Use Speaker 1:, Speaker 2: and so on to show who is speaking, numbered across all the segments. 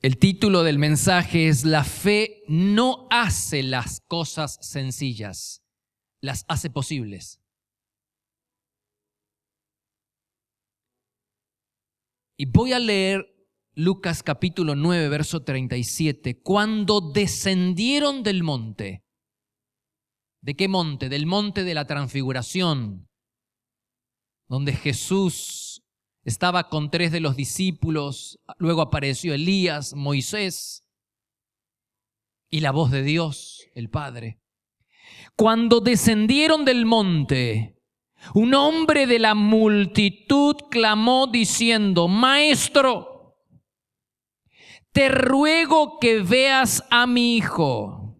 Speaker 1: El título del mensaje es: La fe no hace las cosas sencillas, las hace posibles. Y voy a leer Lucas capítulo 9, verso 37. Cuando descendieron del monte. ¿De qué monte? Del monte de la transfiguración, donde Jesús estaba con 3 de los discípulos, luego apareció Elías, Moisés y la voz de Dios, el Padre. Cuando descendieron del monte, un hombre de la multitud clamó diciendo: Maestro, te ruego que veas a mi hijo.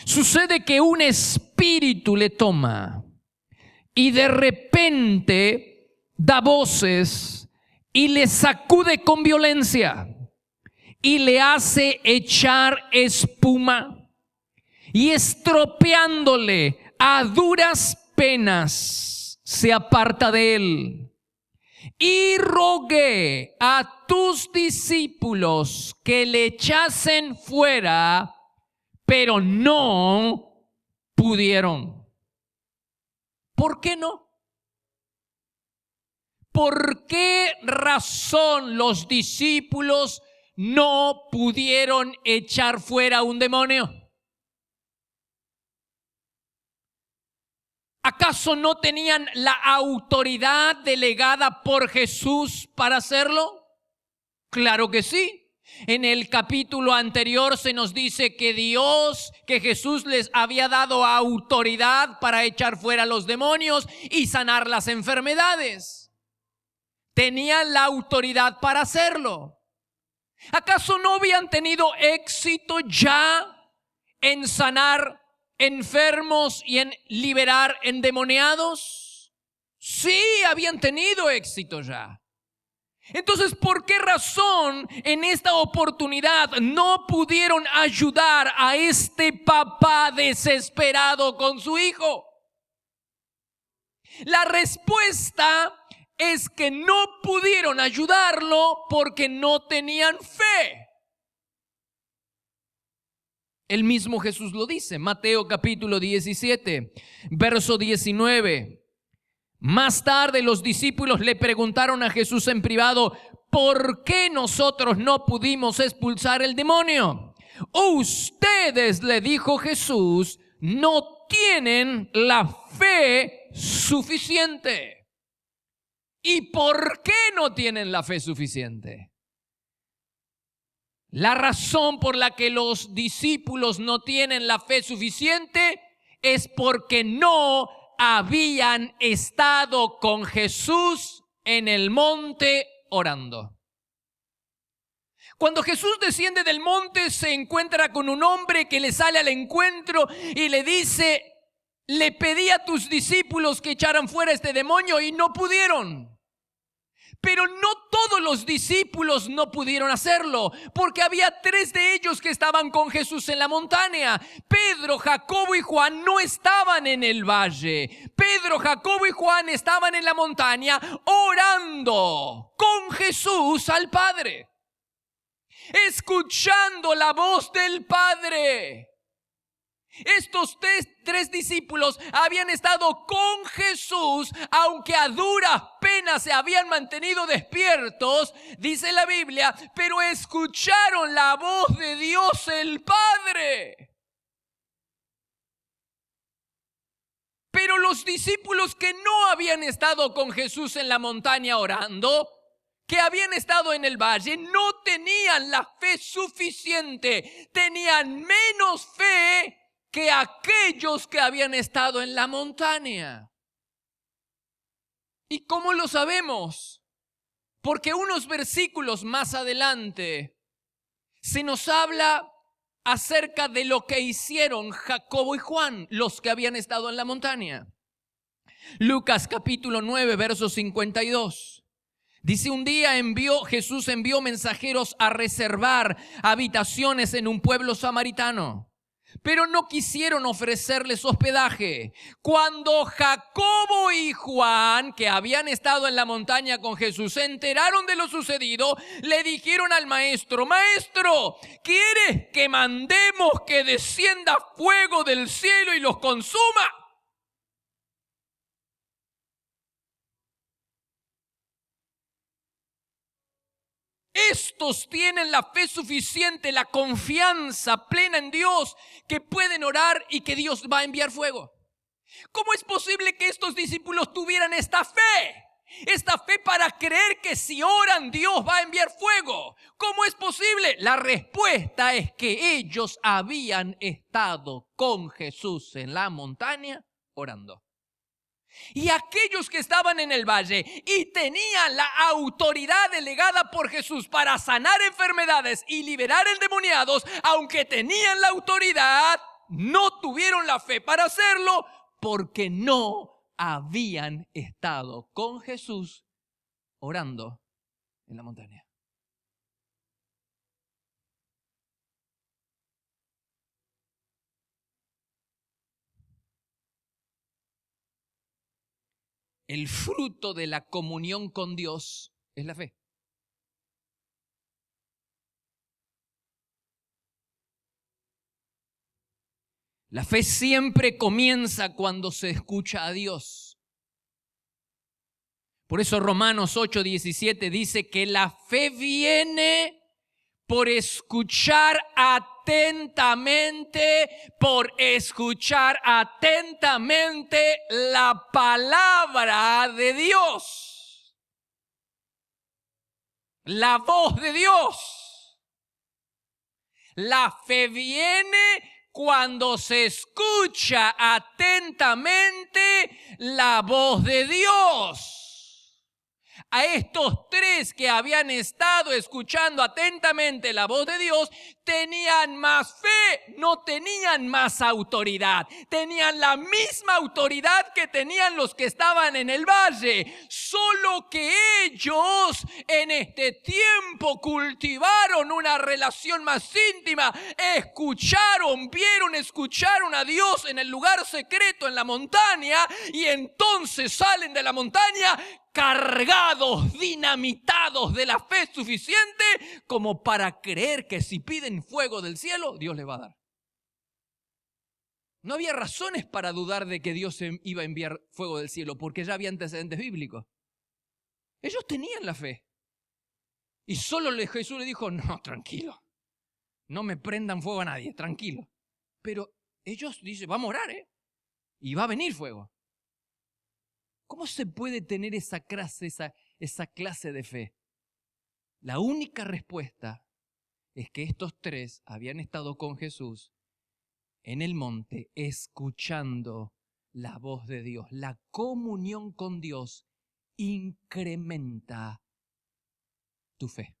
Speaker 1: Sucede que un espíritu le toma y de repente da voces y le sacude con violencia y le hace echar espuma, y estropeándole a duras penas se aparta de él. Y rogué a tus discípulos que le echasen fuera, pero no pudieron. ¿Por qué no? ¿Por qué razón los discípulos no pudieron echar fuera un demonio? ¿Acaso no tenían la autoridad delegada por Jesús para hacerlo? Claro que sí. En el capítulo anterior se nos dice que Jesús les había dado autoridad para echar fuera los demonios y sanar las enfermedades. Tenían la autoridad para hacerlo. ¿Acaso no habían tenido éxito ya en sanar enfermos y en liberar endemoniados? Sí, habían tenido éxito ya. Entonces, ¿por qué razón en esta oportunidad no pudieron ayudar a este papá desesperado con su hijo? La respuesta es que no pudieron ayudarlo porque no tenían fe. El mismo Jesús lo dice, Mateo capítulo 17, verso 19. Más tarde los discípulos le preguntaron a Jesús en privado: ¿por qué nosotros no pudimos expulsar el demonio? Ustedes, le dijo Jesús, no tienen la fe suficiente. ¿Y por qué no tienen la fe suficiente? La razón por la que los discípulos no tienen la fe suficiente es porque no habían estado con Jesús en el monte orando. Cuando Jesús desciende del monte, se encuentra con un hombre que le sale al encuentro y le dice: le pedí a tus discípulos que echaran fuera este demonio y no pudieron. Pero no todos los discípulos no pudieron hacerlo, porque había 3 de ellos que estaban con Jesús en la montaña. Pedro, Jacobo y Juan no estaban en el valle. Pedro, Jacobo y Juan estaban en la montaña orando con Jesús al Padre, escuchando la voz del Padre. Estos 3 discípulos habían estado con Jesús, aunque a duras penas se habían mantenido despiertos, dice la Biblia, pero escucharon la voz de Dios el Padre. Pero los discípulos que no habían estado con Jesús en la montaña orando, que habían estado en el valle, no tenían la fe suficiente, tenían menos fe que aquellos que habían estado en la montaña. ¿Y cómo lo sabemos? Porque unos versículos más adelante se nos habla acerca de lo que hicieron Jacobo y Juan, los que habían estado en la montaña. Lucas capítulo 9, verso 52. Dice: un día Jesús envió mensajeros a reservar habitaciones en un pueblo samaritano. pero no quisieron ofrecerles hospedaje. Cuando Jacobo y Juan, que habían estado en la montaña con Jesús, se enteraron de lo sucedido, le dijeron al maestro: Maestro, ¿quieres que mandemos que descienda fuego del cielo y los consuma? Estos tienen la fe suficiente, la confianza plena en Dios, que pueden orar y que Dios va a enviar fuego. ¿Cómo es posible que estos discípulos tuvieran esta fe? Esta fe para creer que si oran Dios va a enviar fuego. ¿Cómo es posible? La respuesta es que ellos habían estado con Jesús en la montaña orando. Y aquellos que estaban en el valle y tenían la autoridad delegada por Jesús para sanar enfermedades y liberar endemoniados, aunque tenían la autoridad, no tuvieron la fe para hacerlo porque no habían estado con Jesús orando en la montaña. El fruto de la comunión con Dios es la fe. La fe siempre comienza cuando se escucha a Dios. Por eso Romanos 8:17 dice que la fe viene por escuchar atentamente, la palabra de Dios. La voz de Dios. La fe viene cuando se escucha atentamente la voz de Dios. A estos tres que habían estado escuchando atentamente la voz de Dios, tenían más fe, no tenían más autoridad. Tenían la misma autoridad que tenían los que estaban en el valle. Solo que ellos en este tiempo cultivaron una relación más íntima. Escucharon a Dios en el lugar secreto, en la montaña. Y entonces salen de la montaña cargados, dinamitados de la fe suficiente como para creer que si piden fuego del cielo, Dios les va a dar. No había razones para dudar de que Dios iba a enviar fuego del cielo, porque ya había antecedentes bíblicos. Ellos tenían la fe. Y solo Jesús le dijo: no, tranquilo, no me prendan fuego a nadie, tranquilo. Pero ellos dicen: vamos a orar, y va a venir fuego. ¿Cómo se puede tener esa clase de fe? La única respuesta es que estos tres habían estado con Jesús en el monte escuchando la voz de Dios. La comunión con Dios incrementa tu fe.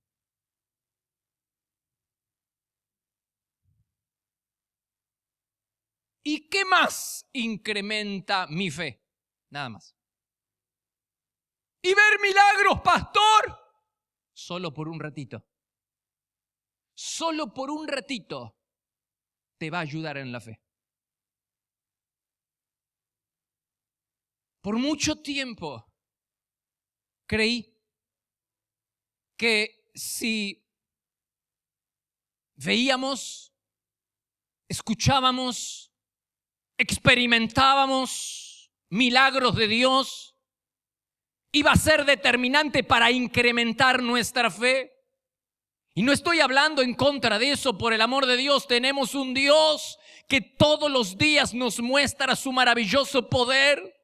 Speaker 1: ¿Y qué más incrementa mi fe? Nada más. ¿Y ver milagros, pastor? Solo por un ratito. Solo por un ratito te va a ayudar en la fe. Por mucho tiempo creí que si veíamos, escuchábamos, experimentábamos milagros de Dios, iba a ser determinante para incrementar nuestra fe. Y no estoy hablando en contra de eso, por el amor de Dios. Tenemos un Dios que todos los días nos muestra su maravilloso poder.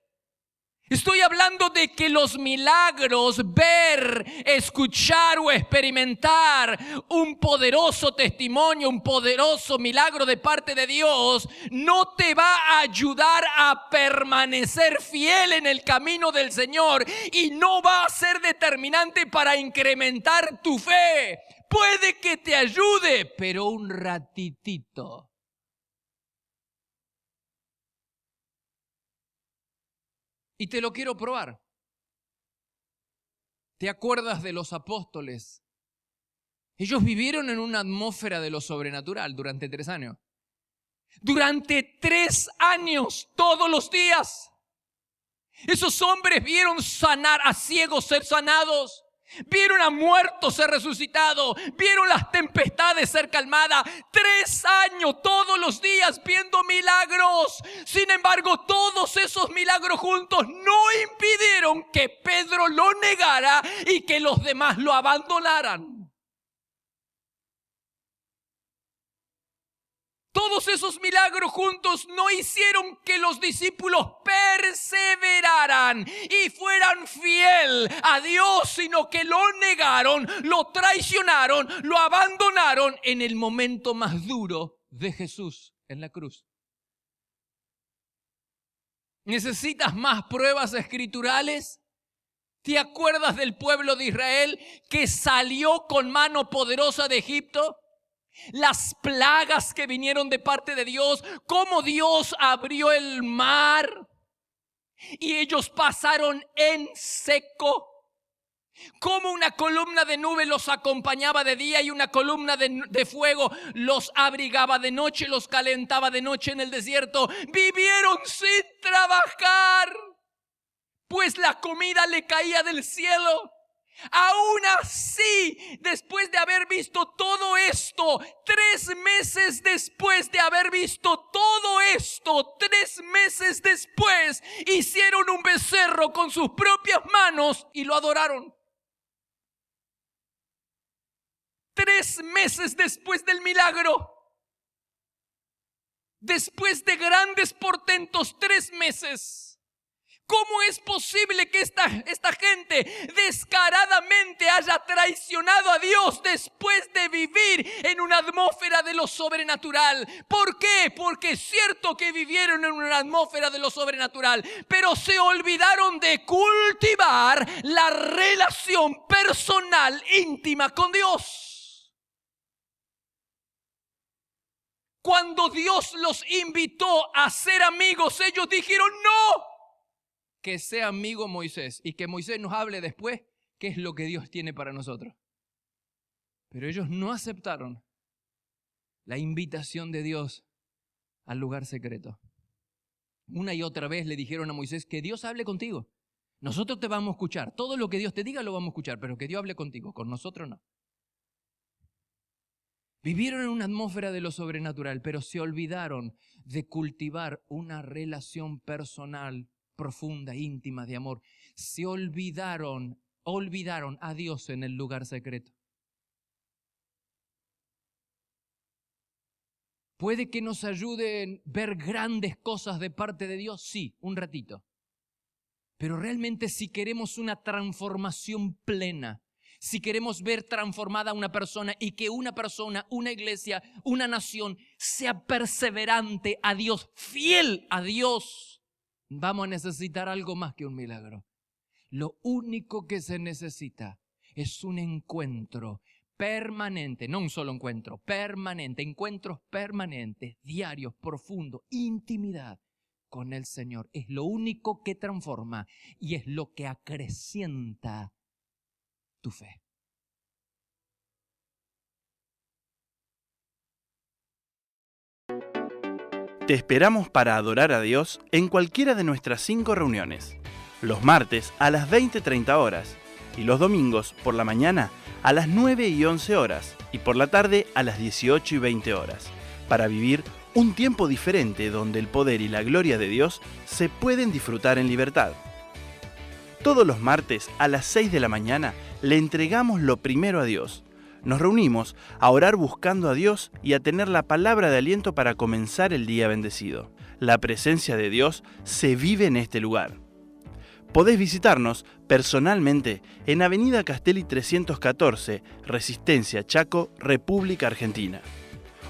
Speaker 1: Estoy hablando de que los milagros, ver, escuchar o experimentar un poderoso testimonio, un poderoso milagro de parte de Dios, no te va a ayudar a permanecer fiel en el camino del Señor y no va a ser determinante para incrementar tu fe. Puede que te ayude, pero un ratitito. Y te lo quiero probar. ¿Te acuerdas de los apóstoles? Ellos vivieron en una atmósfera de lo sobrenatural durante 3 años. Durante 3 años, todos los días, esos hombres vieron sanar a ciegos ser sanados. Vieron a muertos ser resucitados. Vieron las tempestades ser calmadas. 3 años todos los días viendo milagros. Sin embargo, todos esos milagros juntos no impidieron que Pedro lo negara y que los demás lo abandonaran. Todos esos milagros juntos no hicieron que los discípulos perseveraran y fueran fiel a Dios, sino que lo negaron, lo traicionaron, lo abandonaron en el momento más duro de Jesús en la cruz. ¿Necesitas más pruebas escriturales? ¿Te acuerdas del pueblo de Israel que salió con mano poderosa de Egipto? Las plagas que vinieron de parte de Dios, cómo Dios abrió el mar y ellos pasaron en seco. Cómo una columna de nube los acompañaba de día y una columna de fuego los abrigaba de noche, los calentaba de noche en el desierto. Vivieron sin trabajar, pues la comida le caía del cielo. Aún así, después de haber visto todo esto, 3 meses después de haber visto todo esto, 3 meses después, hicieron un becerro con sus propias manos y lo adoraron. 3 meses después del milagro, después de grandes portentos, 3 meses. ¿Cómo es posible que esta gente descaradamente haya traicionado a Dios después de vivir en una atmósfera de lo sobrenatural? ¿Por qué? Porque es cierto que vivieron en una atmósfera de lo sobrenatural, pero se olvidaron de cultivar la relación personal íntima con Dios. Cuando Dios los invitó a ser amigos, ellos dijeron no. Que sea amigo Moisés y que Moisés nos hable después qué es lo que Dios tiene para nosotros. Pero ellos no aceptaron la invitación de Dios al lugar secreto. Una y otra vez le dijeron a Moisés que Dios hable contigo. Nosotros te vamos a escuchar. Todo lo que Dios te diga lo vamos a escuchar, pero que Dios hable contigo. Con nosotros no. Vivieron en una atmósfera de lo sobrenatural, pero se olvidaron de cultivar una relación personal profunda, íntima de amor. Se olvidaron a Dios en el lugar secreto. ¿Puede que nos ayuden a ver grandes cosas de parte de Dios? Sí, un ratito. Pero realmente si queremos una transformación plena, si queremos ver transformada a una persona y que una persona, una iglesia, una nación sea perseverante a Dios, fiel a Dios, vamos a necesitar algo más que un milagro. Lo único que se necesita es un encuentro permanente, no un solo encuentro, permanente, encuentros permanentes, diarios, profundos, intimidad con el Señor. Es lo único que transforma y es lo que acrecienta tu fe.
Speaker 2: Te esperamos para adorar a Dios en cualquiera de nuestras 5 reuniones. Los martes a las 20:30 horas y los domingos por la mañana a las 9 y 11 horas y por la tarde a las 18 y 20 horas, para vivir un tiempo diferente donde el poder y la gloria de Dios se pueden disfrutar en libertad. Todos los martes a las 6 de la mañana le entregamos lo primero a Dios. Nos reunimos a orar buscando a Dios y a tener la palabra de aliento para comenzar el día bendecido. La presencia de Dios se vive en este lugar. Podés visitarnos personalmente en Avenida Castelli 314, Resistencia, Chaco, República Argentina.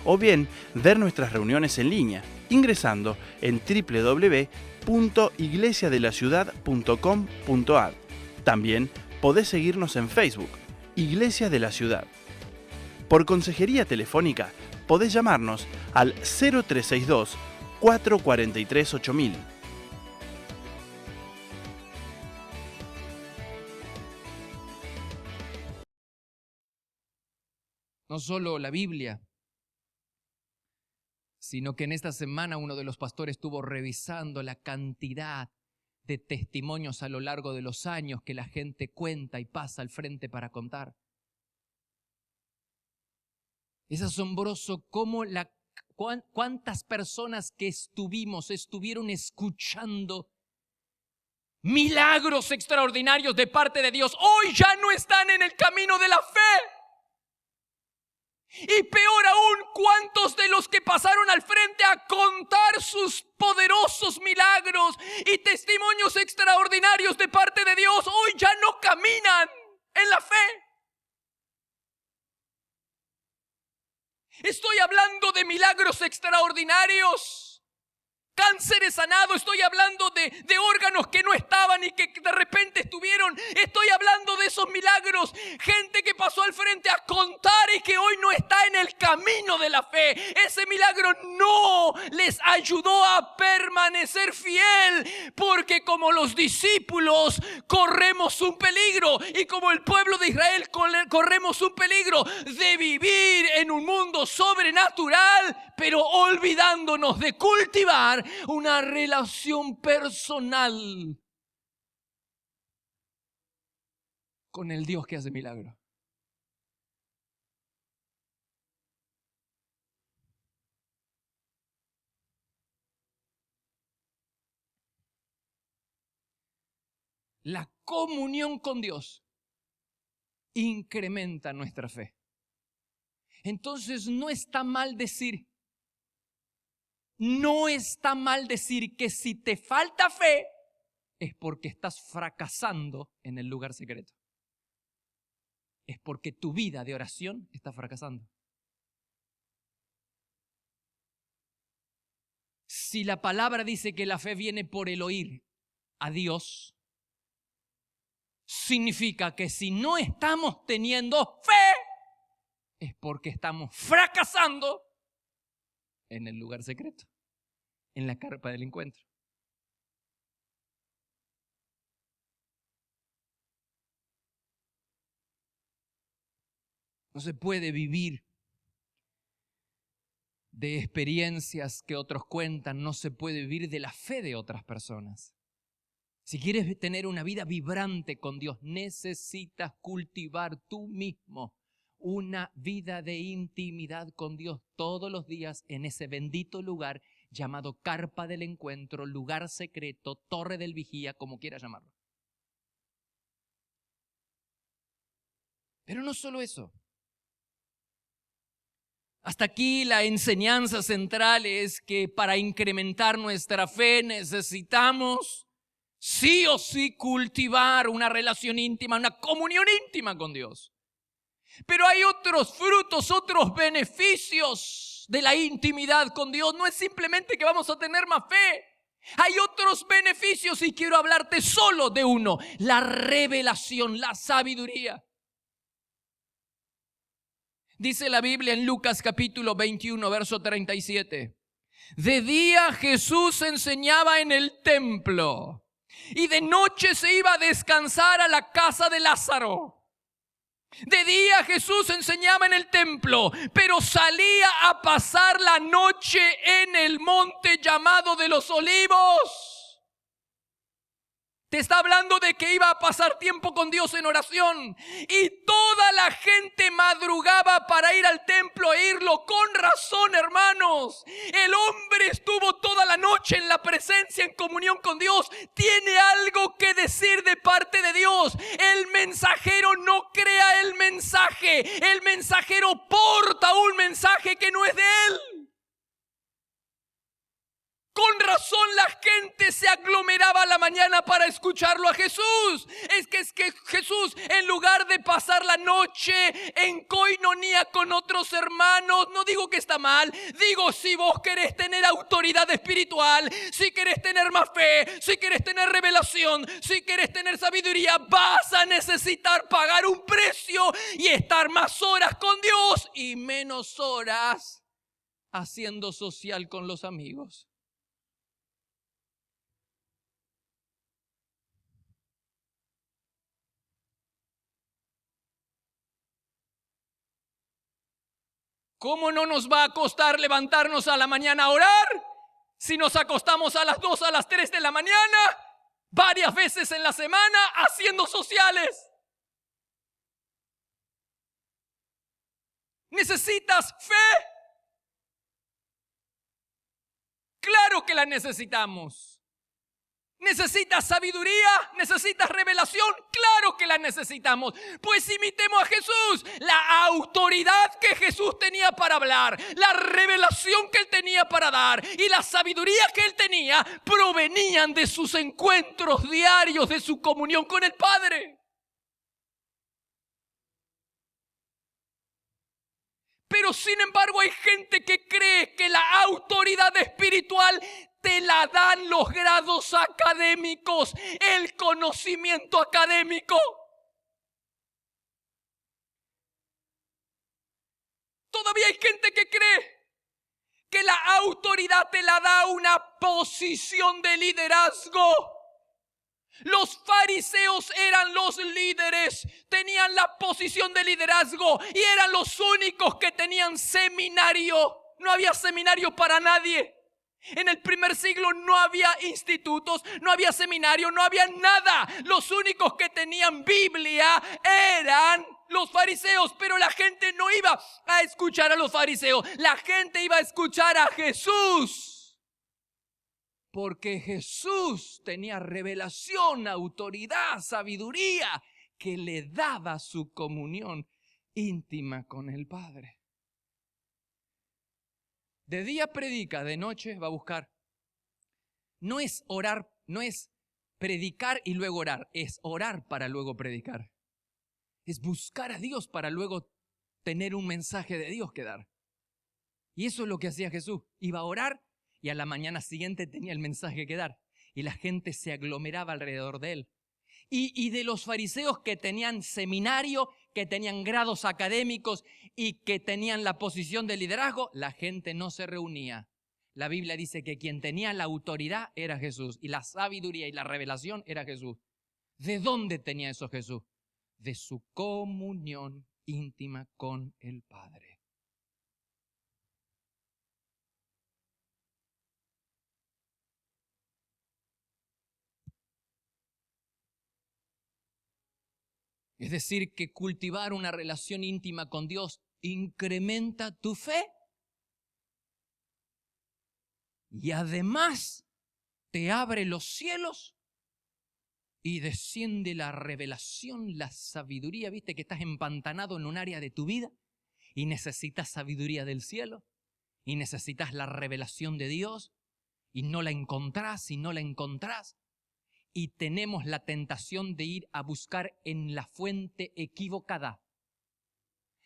Speaker 2: O bien ver nuestras reuniones en línea, ingresando en www.iglesiadelaciudad.com.ar. También podés seguirnos en Facebook, Iglesia de la Ciudad. Por consejería telefónica, podés llamarnos al 0362 443 8000.
Speaker 1: No solo la Biblia, sino que en esta semana uno de los pastores estuvo revisando la cantidad de testimonios a lo largo de los años que la gente cuenta y pasa al frente para contar. Es asombroso cómo cuántas personas que estuvieron escuchando milagros extraordinarios de parte de Dios, hoy ya no están en el camino de la fe. Y peor aún, ¿cuántos de los que pasaron al frente a contar sus poderosos milagros y testimonios extraordinarios de parte de Dios, hoy ya no caminan en la fe? Estoy hablando de milagros extraordinarios. Cánceres sanados, estoy hablando de órganos que no estaban y que de repente estuvieron. Estoy hablando de esos milagros. Gente que pasó al frente a contar y que hoy no está en el camino de la fe. Ese milagro no les ayudó a permanecer fiel, porque como los discípulos corremos un peligro, y como el pueblo de Israel corremos un peligro de vivir en un mundo sobrenatural, pero olvidándonos de cultivar una relación personal con el Dios que hace milagros. La comunión con Dios incrementa nuestra fe. Entonces no está mal decir que si te falta fe es porque estás fracasando en el lugar secreto. Es porque tu vida de oración está fracasando. Si la palabra dice que la fe viene por el oír a Dios, significa que si no estamos teniendo fe, es porque estamos fracasando en el lugar secreto, en la carpa del encuentro. No se puede vivir de experiencias que otros cuentan, no se puede vivir de la fe de otras personas. Si quieres tener una vida vibrante con Dios, necesitas cultivar tú mismo una vida de intimidad con Dios todos los días en ese bendito lugar llamado carpa del encuentro, lugar secreto, torre del vigía, como quieras llamarlo. Pero no solo eso. Hasta aquí la enseñanza central es que para incrementar nuestra fe necesitamos sí o sí cultivar una relación íntima, una comunión íntima con Dios. Pero hay otros frutos, otros beneficios de la intimidad con Dios. No es simplemente que vamos a tener más fe. Hay otros beneficios y quiero hablarte solo de uno: la revelación, la sabiduría. Dice la Biblia en Lucas capítulo 21, verso 37. De día Jesús enseñaba en el templo y de noche se iba a descansar a la casa de Lázaro. De día Jesús enseñaba en el templo, pero salía a pasar la noche en el monte llamado de los Olivos. Te está hablando de que iba a pasar tiempo con Dios en oración. Y toda la gente madrugaba para ir al templo e irlo. Con razón, hermanos. El hombre estuvo toda la noche en la presencia, en comunión con Dios. Tiene algo que decir de parte de Dios. El mensajero no crea el mensaje. El mensajero porta un mensaje que no es de él. Con razón la gente se aglomeraba a la mañana para escucharlo a Jesús. Es que Jesús, en lugar de pasar la noche en coinonía con otros hermanos, no digo que está mal, digo, si vos querés tener autoridad espiritual, si querés tener más fe, si querés tener revelación, si querés tener sabiduría, vas a necesitar pagar un precio y estar más horas con Dios y menos horas haciendo social con los amigos. ¿Cómo no nos va a costar levantarnos a la mañana a orar si nos acostamos a las 2, a las 3 de la mañana, varias veces en la semana, haciendo sociales? ¿Necesitas fe? Claro que la necesitamos. ¿Necesitas sabiduría? ¿Necesitas revelación? Claro que la necesitamos. Pues imitemos a Jesús. La autoridad que Jesús tenía para hablar, la revelación que Él tenía para dar y la sabiduría que Él tenía provenían de sus encuentros diarios, de su comunión con el Padre. Pero sin embargo hay gente que cree que la autoridad espiritual te la dan los grados académicos, el conocimiento académico. Todavía hay gente que cree que la autoridad te la da una posición de liderazgo. Los fariseos eran los líderes, tenían la posición de liderazgo y eran los únicos que tenían seminario. No había seminario para nadie. En el primer siglo no había institutos, no había seminario, no había nada. Los únicos que tenían Biblia eran los fariseos, pero la gente no iba a escuchar a los fariseos, la gente iba a escuchar a Jesús. Porque Jesús tenía revelación, autoridad, sabiduría que le daba su comunión íntima con el Padre. De día predica, de noche va a buscar. No es orar, no es predicar y luego orar, es orar para luego predicar. Es buscar a Dios para luego tener un mensaje de Dios que dar. Y eso es lo que hacía Jesús. Iba a orar y a la mañana siguiente tenía el mensaje que dar. Y la gente se aglomeraba alrededor de él. Y de los fariseos que tenían seminario, que tenían grados académicos y que tenían la posición de liderazgo, la gente no se reunía. La Biblia dice que quien tenía la autoridad era Jesús y la sabiduría y la revelación era Jesús. ¿De dónde tenía eso Jesús? De su comunión íntima con el Padre. Es decir, que cultivar una relación íntima con Dios incrementa tu fe y además te abre los cielos y desciende la revelación, la sabiduría. ¿Viste que estás empantanado en un área de tu vida y necesitas sabiduría del cielo y necesitas la revelación de Dios y no la encontrás y no la encontrás? Y tenemos la tentación de ir a buscar en la fuente equivocada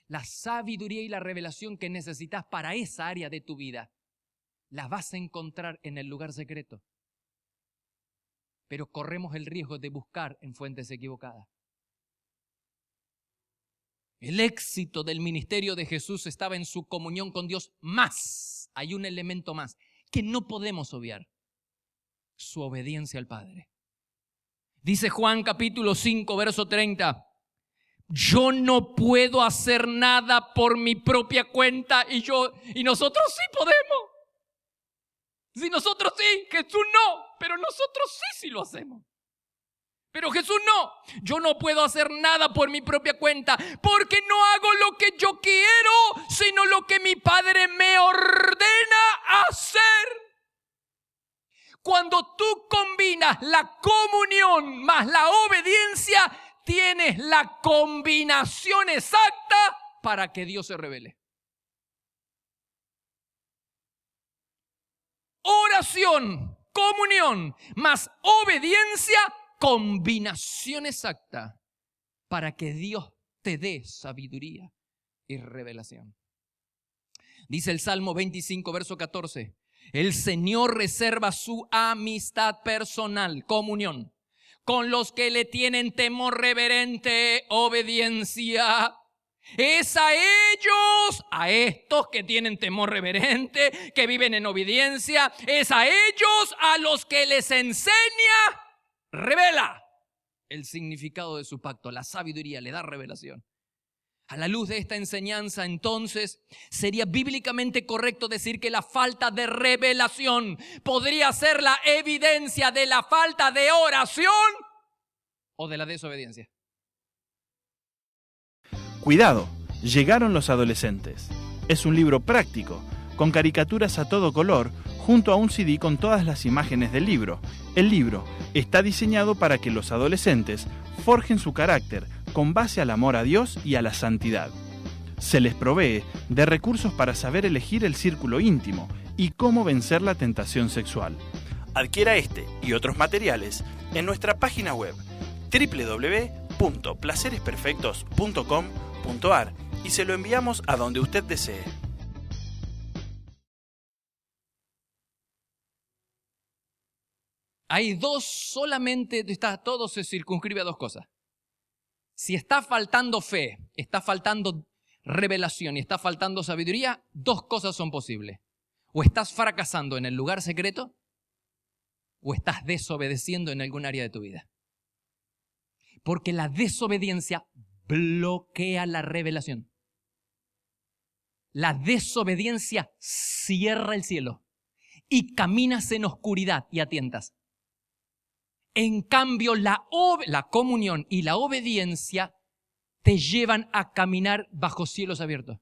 Speaker 1: la sabiduría y la revelación que necesitas para esa área de tu vida. La vas a encontrar en el lugar secreto. Pero corremos el riesgo de buscar en fuentes equivocadas. El éxito del ministerio de Jesús estaba en su comunión con Dios. Más, hay un elemento más que no podemos obviar: su obediencia al Padre. Dice Juan capítulo 5, verso 30. Yo no puedo hacer nada por mi propia cuenta y nosotros sí podemos. Si nosotros sí, Jesús no, pero nosotros sí lo hacemos. Pero Jesús no. Yo no puedo hacer nada por mi propia cuenta porque no hago lo que yo quiero, sino lo que mi Padre me ordena hacer. Cuando tú combinas la comunión más la obediencia, tienes la combinación exacta para que Dios se revele. Oración, comunión, más obediencia, combinación exacta para que Dios te dé sabiduría y revelación. Dice el Salmo 25, verso 14. El Señor reserva su amistad personal, comunión, con los que le tienen temor reverente, obediencia. Es a ellos, a estos que tienen temor reverente, que viven en obediencia, es a ellos a los que les enseña, revela el significado de su pacto, la sabiduría, le da revelación. A la luz de esta enseñanza, entonces, sería bíblicamente correcto decir que la falta de revelación podría ser la evidencia de la falta de oración o de la desobediencia.
Speaker 2: Cuidado, llegaron los adolescentes. Es un libro práctico, con caricaturas a todo color, junto a un CD con todas las imágenes del libro. El libro está diseñado para que los adolescentes forjen su carácter con base al amor a Dios y a la santidad. Se les provee de recursos para saber elegir el círculo íntimo y cómo vencer la tentación sexual. Adquiera este y otros materiales en nuestra página web www.placeresperfectos.com.ar y se lo enviamos a donde usted desee.
Speaker 1: Hay todo se circunscribe a dos cosas. Si está faltando fe, está faltando revelación y está faltando sabiduría, dos cosas son posibles. O estás fracasando en el lugar secreto, o estás desobedeciendo en algún área de tu vida. Porque la desobediencia bloquea la revelación. La desobediencia cierra el cielo y caminas en oscuridad y a tientas. En cambio, la comunión y la obediencia te llevan a caminar bajo cielos abiertos.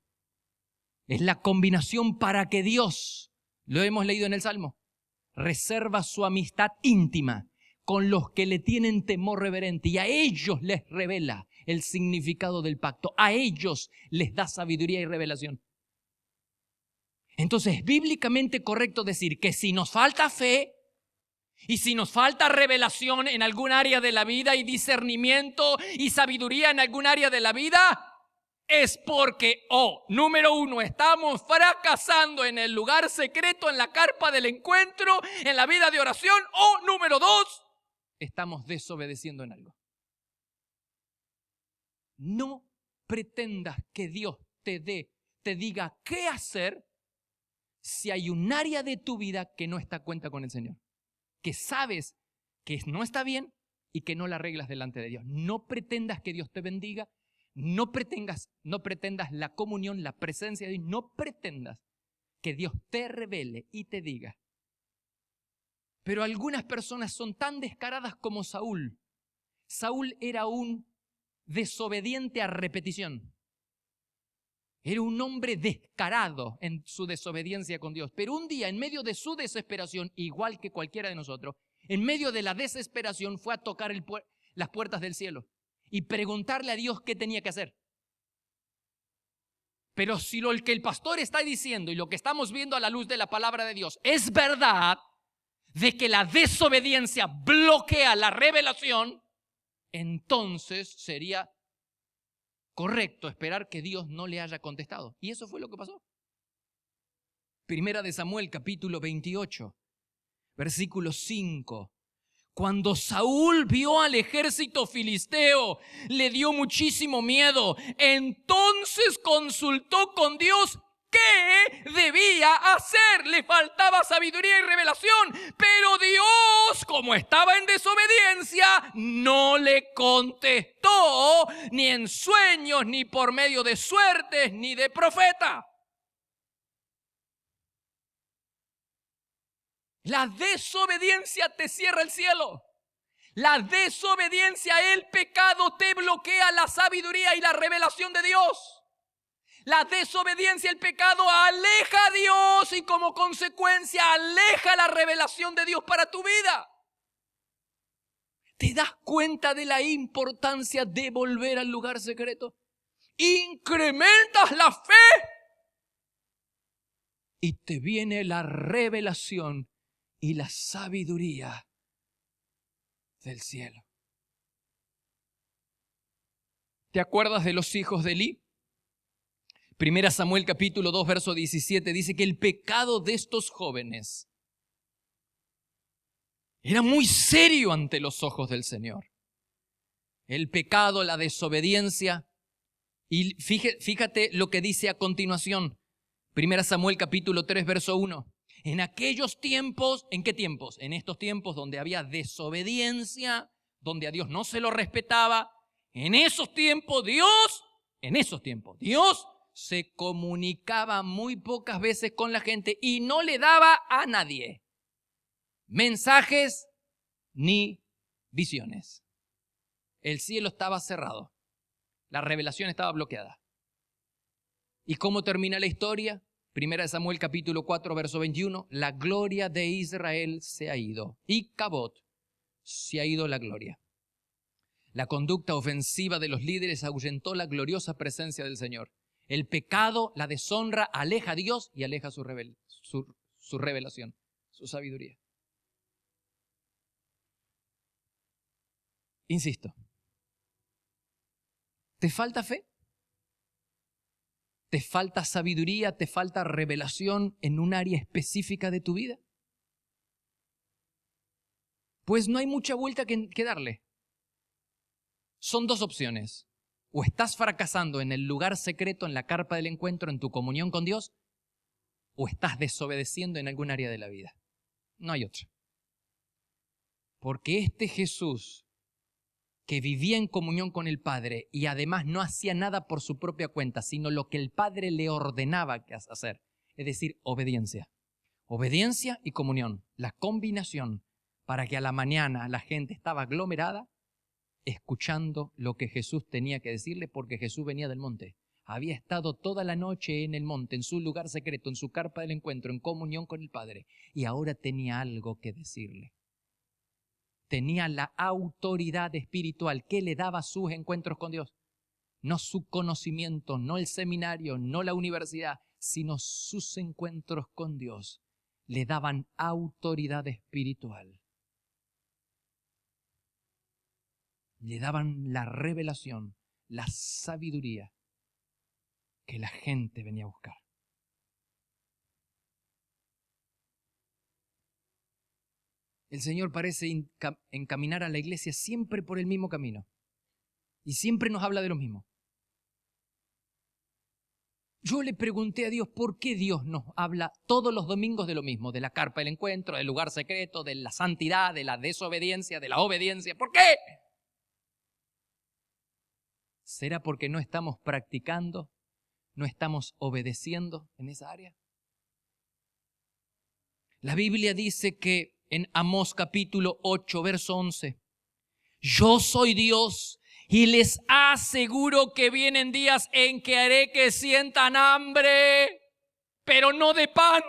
Speaker 1: Es la combinación para que Dios, lo hemos leído en el Salmo, reserva su amistad íntima con los que le tienen temor reverente y a ellos les revela el significado del pacto. A ellos les da sabiduría y revelación. Entonces, es bíblicamente correcto decir que si nos falta fe, y si nos falta revelación en algún área de la vida y discernimiento y sabiduría en algún área de la vida, es porque, número uno, estamos fracasando en el lugar secreto, en la carpa del encuentro, en la vida de oración, o número dos, estamos desobedeciendo en algo. No pretendas que Dios te diga qué hacer si hay un área de tu vida que no está a cuenta con el Señor, que sabes que no está bien y que no la arreglas delante de Dios. No pretendas que Dios te bendiga, no pretendas la comunión, la presencia de Dios, no pretendas que Dios te revele y te diga. Pero algunas personas son tan descaradas como Saúl. Saúl era un desobediente a repetición. Era un hombre descarado en su desobediencia con Dios. Pero un día, en medio de su desesperación, igual que cualquiera de nosotros, en medio de la desesperación fue a tocar las puertas del cielo y preguntarle a Dios qué tenía que hacer. Pero si lo que el pastor está diciendo y lo que estamos viendo a la luz de la palabra de Dios es verdad, de que la desobediencia bloquea la revelación, entonces sería correcto esperar que Dios no le haya contestado. Y eso fue lo que pasó. Primera de Samuel, capítulo 28, versículo 5. Cuando Saúl vio al ejército filisteo, le dio muchísimo miedo. Entonces consultó con Dios qué debía hacer. Le faltaba sabiduría y revelación, pero Dios, como estaba en desobediencia, no le contestó ni en sueños, ni por medio de suertes, ni de profeta. La desobediencia te cierra el cielo. La desobediencia, el pecado, te bloquea la sabiduría y la revelación de Dios. La desobediencia, el pecado, aleja a Dios y como consecuencia aleja la revelación de Dios para tu vida. ¿Te das cuenta de la importancia de volver al lugar secreto? Incrementas la fe y te viene la revelación y la sabiduría del cielo. ¿Te acuerdas de los hijos de Elí? Primera Samuel capítulo 2 verso 17 dice que el pecado de estos jóvenes era muy serio ante los ojos del Señor. El pecado, la desobediencia. Y fíjate lo que dice a continuación. Primera Samuel capítulo 3 verso 1. En aquellos tiempos, ¿en qué tiempos? En estos tiempos donde había desobediencia, donde a Dios no se lo respetaba. En esos tiempos Dios en esos tiempos, Dios se comunicaba muy pocas veces con la gente y no le daba a nadie mensajes ni visiones. El cielo estaba cerrado. La revelación estaba bloqueada. ¿Y cómo termina la historia? 1 Samuel capítulo 4, verso 21. La gloria de Israel se ha ido. Y Cabot, se ha ido la gloria. La conducta ofensiva de los líderes ahuyentó la gloriosa presencia del Señor. El pecado, la deshonra, aleja a Dios y aleja su revelación, su sabiduría. Insisto, ¿te falta fe? ¿Te falta sabiduría? ¿Te falta revelación en un área específica de tu vida? Pues no hay mucha vuelta que darle. Son dos opciones. O estás fracasando en el lugar secreto, en la carpa del encuentro, en tu comunión con Dios, o estás desobedeciendo en algún área de la vida. No hay otra. Porque este Jesús, que vivía en comunión con el Padre y además no hacía nada por su propia cuenta, sino lo que el Padre le ordenaba hacer, es decir, obediencia. Obediencia y comunión, la combinación para que a la mañana la gente estaba aglomerada escuchando lo que Jesús tenía que decirle, porque Jesús venía del monte. Había estado toda la noche en el monte, en su lugar secreto, en su carpa del encuentro, en comunión con el Padre, y ahora tenía algo que decirle. Tenía la autoridad espiritual que le daba sus encuentros con Dios. No su conocimiento, no el seminario, no la universidad, sino sus encuentros con Dios le daban autoridad espiritual. Le daban la revelación, la sabiduría que la gente venía a buscar. El Señor parece encaminar a la iglesia siempre por el mismo camino. Y siempre nos habla de lo mismo. Yo le pregunté a Dios por qué Dios nos habla todos los domingos de lo mismo, de la carpa del encuentro, del lugar secreto, de la santidad, de la desobediencia, de la obediencia. ¿Por qué? ¿Será porque no estamos practicando, no estamos obedeciendo en esa área? La Biblia dice que en Amós capítulo 8, verso 11, yo soy Dios y les aseguro que vienen días en que haré que sientan hambre, pero no de pan.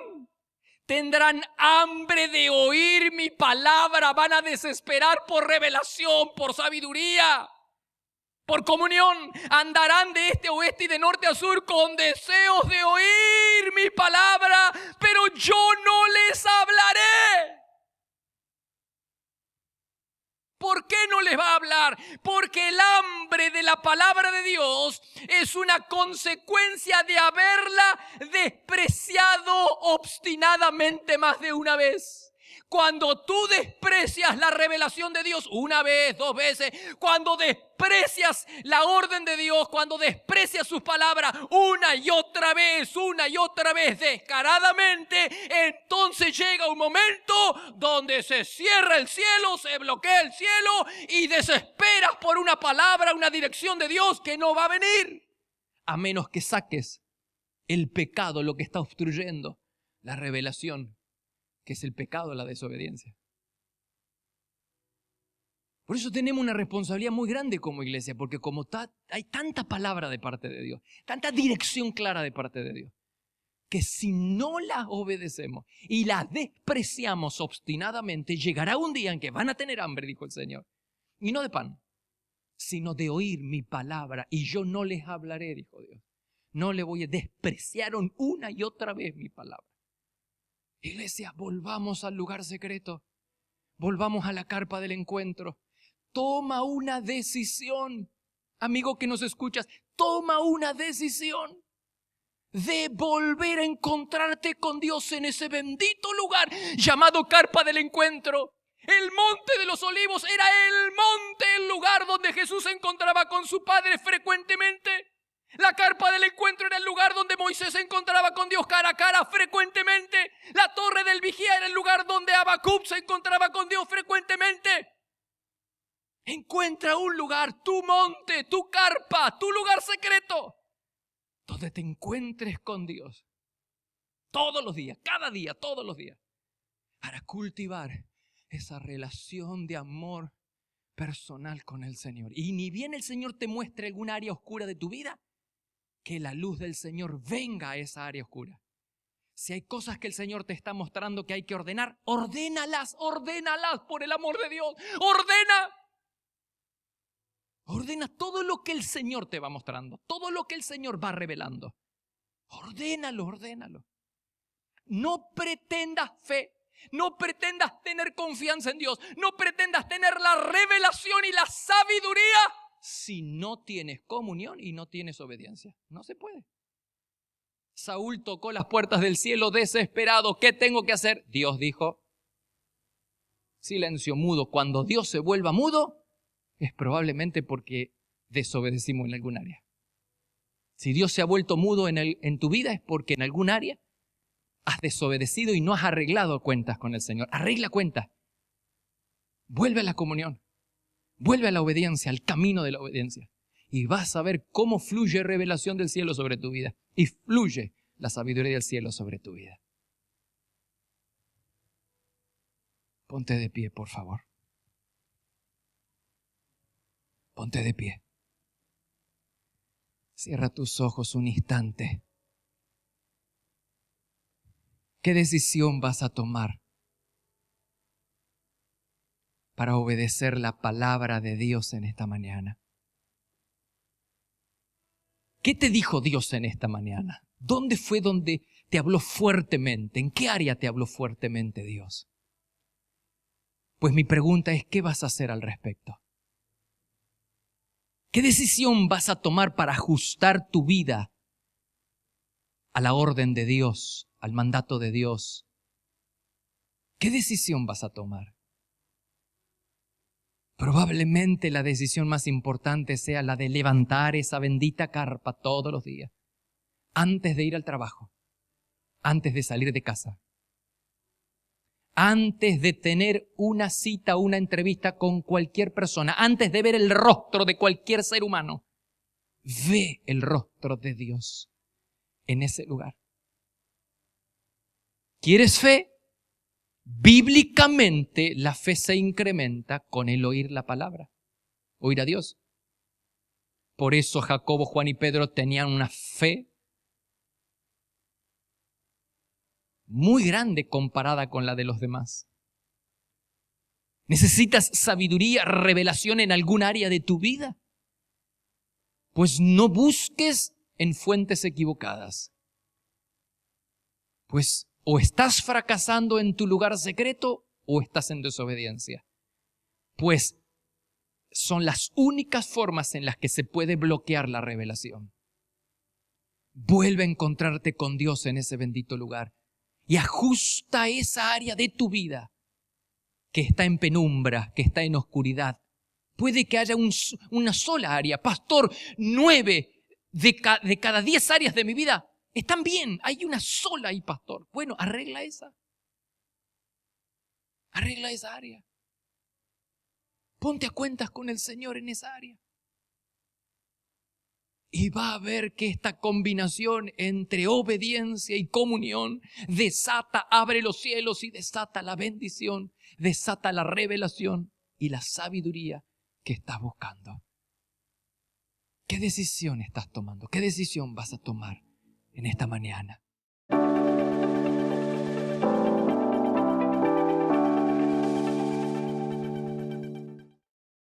Speaker 1: Tendrán hambre de oír mi palabra, van a desesperar por revelación, por sabiduría, por comunión. Andarán de este a oeste y de norte a sur con deseos de oír mi palabra, pero yo no les hablaré. ¿Por qué no les va a hablar? Porque el hambre de la palabra de Dios es una consecuencia de haberla despreciado obstinadamente más de una vez. Cuando tú desprecias la revelación de Dios una vez, dos veces, cuando desprecias la orden de Dios, cuando desprecias sus palabras una y otra vez, descaradamente, entonces llega un momento donde se cierra el cielo, se bloquea el cielo y desesperas por una palabra, una dirección de Dios que no va a venir, a menos que saques el pecado, lo que está obstruyendo la revelación, que es el pecado de la desobediencia. Por eso tenemos una responsabilidad muy grande como iglesia, porque como hay tanta palabra de parte de Dios, tanta dirección clara de parte de Dios, que si no la obedecemos y la despreciamos obstinadamente, llegará un día en que van a tener hambre, dijo el Señor, y no de pan, sino de oír mi palabra, y yo no les hablaré, dijo Dios. No le voy a despreciaron una y otra vez mi palabra. Iglesia, volvamos al lugar secreto. Volvamos a la carpa del encuentro. Toma una decisión. Amigo que nos escuchas, toma una decisión de volver a encontrarte con Dios en ese bendito lugar llamado carpa del encuentro. El monte de los olivos era el monte, el lugar donde Jesús se encontraba con su Padre frecuentemente. La carpa del encuentro era el lugar donde Moisés se encontraba con Dios cara a cara frecuentemente. La torre del vigía era el lugar donde Habacuc se encontraba con Dios frecuentemente. Encuentra un lugar, tu monte, tu carpa, tu lugar secreto, donde te encuentres con Dios. Todos los días, cada día, todos los días. Para cultivar esa relación de amor personal con el Señor. Y ni bien el Señor te muestre alguna área oscura de tu vida, que la luz del Señor venga a esa área oscura. Si hay cosas que el Señor te está mostrando que hay que ordenar, ordénalas por el amor de Dios. Ordena todo lo que el Señor te va mostrando, todo lo que el Señor va revelando. Ordénalo. No pretendas fe, no pretendas tener confianza en Dios, no pretendas tener la revelación y la sabiduría si no tienes comunión y no tienes obediencia. No se puede. Saúl tocó las puertas del cielo desesperado. ¿Qué tengo que hacer? Dios dijo, silencio mudo. Cuando Dios se vuelva mudo, es probablemente porque desobedecimos en algún área. Si Dios se ha vuelto mudo en tu vida, es porque en algún área has desobedecido y no has arreglado cuentas con el Señor. Arregla cuentas. Vuelve a la comunión. Vuelve a la obediencia, al camino de la obediencia. Y vas a ver cómo fluye revelación del cielo sobre tu vida. Y fluye la sabiduría del cielo sobre tu vida. Ponte de pie, por favor. Ponte de pie. Cierra tus ojos un instante. ¿Qué decisión vas a tomar para obedecer la palabra de Dios en esta mañana? ¿Qué te dijo Dios en esta mañana? ¿Dónde fue donde te habló fuertemente? ¿En qué área te habló fuertemente Dios? Pues mi pregunta es, ¿qué vas a hacer al respecto? ¿Qué decisión vas a tomar para ajustar tu vida a la orden de Dios, al mandato de Dios? ¿Qué decisión vas a tomar? Probablemente la decisión más importante sea la de levantar esa bendita carpa todos los días, antes de ir al trabajo, antes de salir de casa, antes de tener una cita o una entrevista con cualquier persona, antes de ver el rostro de cualquier ser humano. Ve el rostro de Dios en ese lugar. ¿Quieres fe? Bíblicamente la fe se incrementa con el oír la palabra, oír a Dios. Por eso Jacobo, Juan y Pedro tenían una fe muy grande comparada con la de los demás. ¿Necesitas sabiduría, revelación en algún área de tu vida? Pues no busques en fuentes equivocadas. Pues o estás fracasando en tu lugar secreto o estás en desobediencia. Pues son las únicas formas en las que se puede bloquear la revelación. Vuelve a encontrarte con Dios en ese bendito lugar y ajusta esa área de tu vida que está en penumbra, que está en oscuridad. Puede que haya una sola área. Pastor, 9 de cada 10 áreas de mi vida están bien. Hay una sola ahí, pastor. Bueno, arregla esa. Arregla esa área. Ponte a cuentas con el Señor en esa área. Y va a ver que esta combinación entre obediencia y comunión desata, abre los cielos y desata la bendición, desata la revelación y la sabiduría que estás buscando. ¿Qué decisión estás tomando? ¿Qué decisión vas a tomar en esta mañana?